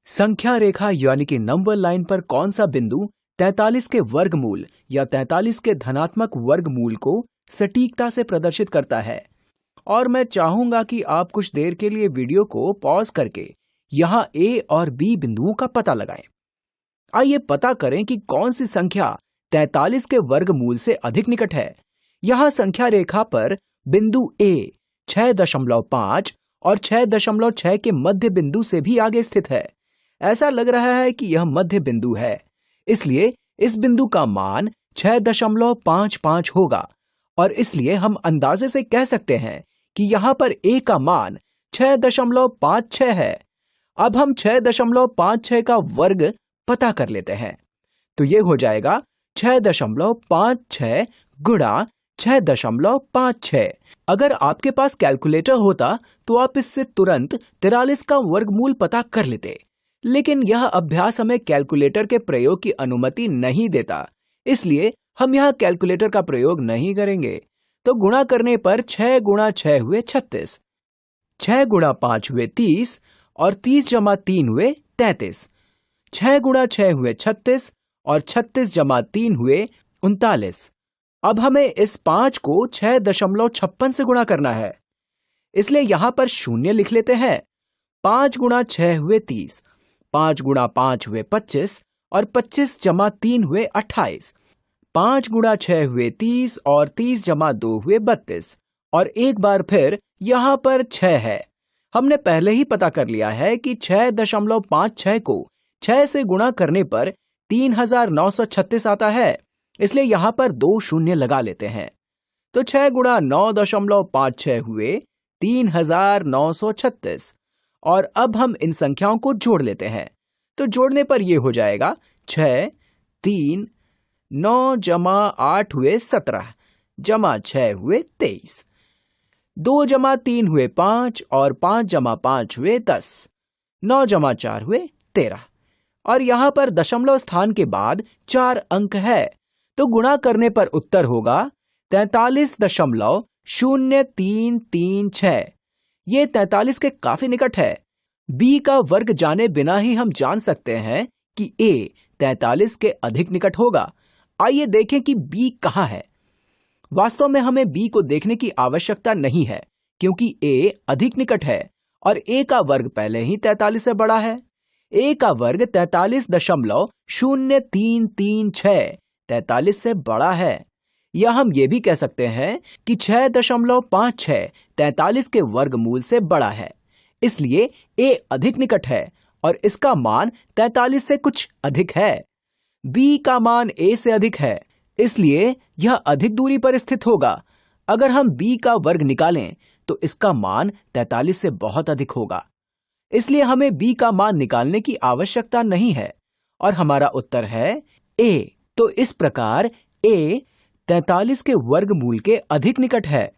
संख्या रेखा यानी कि नंबर लाइन पर कौन सा बिंदु 43 के वर्गमूल या 43 के धनात्मक वर्गमूल को सटीकता से प्रदर्शित करता है। और मैं चाहूंगा कि आप कुछ देर के लिए वीडियो को पॉज करके यहाँ ए और बी बिंदुओं का पता लगाएं। आइए पता करें कि कौन सी संख्या 43 के वर्गमूल से अधिक निकट है। यहाँ संख्या रेखा पर बिंदु ए 6.5 और 6.6 के मध्य बिंदु से भी आगे स्थित है। ऐसा लग रहा है कि यह मध्य बिंदु है, इसलिए इस बिंदु का मान 6.55 होगा और इसलिए हम अंदाजे से कह सकते हैं कि यहाँ पर a का मान 6.56 है। अब हम 6.56 का वर्ग पता कर लेते हैं, तो ये हो जाएगा 6.56 गुणा 6.56। अगर आपके पास कैलकुलेटर होता तो आप इससे तुरंत 43 का वर्गमूल पता कर लेते, लेकिन यह अभ्यास हमें कैलकुलेटर के प्रयोग की अनुमति नहीं देता, इसलिए हम यहाँ कैलकुलेटर का प्रयोग नहीं करेंगे। तो गुणा करने पर 6 गुणा 6 हुए 36, 6 गुणा 5 हुए 30 और 30 जमा 3 हुए 33। 6 गुणा 6 हुए 36 और 36 जमा 3 हुए 39। अब हमें इस 5 को 6.56 से गुणा करना है, इसलिए यहां पर शून्य लिख लेते हैं। 5 गुणा 6 हुए 30, 5 गुणा 5 हुए 25 और 25 जमा 3 हुए 28। 5 गुणा 6 हुए 30 और 30 जमा 2 हुए 32 और एक बार फिर यहाँ पर 6 है। हमने पहले ही पता कर लिया है कि 6.56 को 6 से गुणा करने पर 3936 आता है, इसलिए यहाँ पर 2 शून्य लगा लेते हैं। तो 6 गुणा 9.56 हुए 3936 और अब हम इन संख्याओं को जोड़ लेते हैं। तो जोड़ने पर यह हो जाएगा 6, 3, 9 जमा 8 हुए 17 जमा 6 हुए 23, 2 जमा 3 हुए 5 और 5 जमा 5 हुए 10, 9 जमा 4 हुए 13 और यहाँ पर दशमलव स्थान के बाद 4 अंक है, तो गुणा करने पर उत्तर होगा 43.0336। ये 43 के काफी निकट है। b का वर्ग जाने बिना ही हम जान सकते हैं कि a 43 के अधिक निकट होगा। आइए देखें कि b कहाँ है। वास्तव में हमें b को देखने की आवश्यकता नहीं है, क्योंकि a अधिक निकट है और a का वर्ग पहले ही 43 से बड़ा है। a का वर्ग 43.0336 43 से बड़ा है। या हम ये भी कह सकते हैं कि 6.56 43 के वर्गमूल से बड़ा है, इसलिए a अधिक निकट है और इसका मान 43 से कुछ अधिक है। b का मान a से अधिक है, इसलिए यह अधिक दूरी पर स्थित होगा। अगर हम b का वर्ग निकालें तो इसका मान 43 से बहुत अधिक होगा, इसलिए हमें b का मान निकालने की आवश्यकता नहीं है और हमारा उत्तर है a। तो इस प्रकार a 43 के वर्गमूल के अधिक निकट है।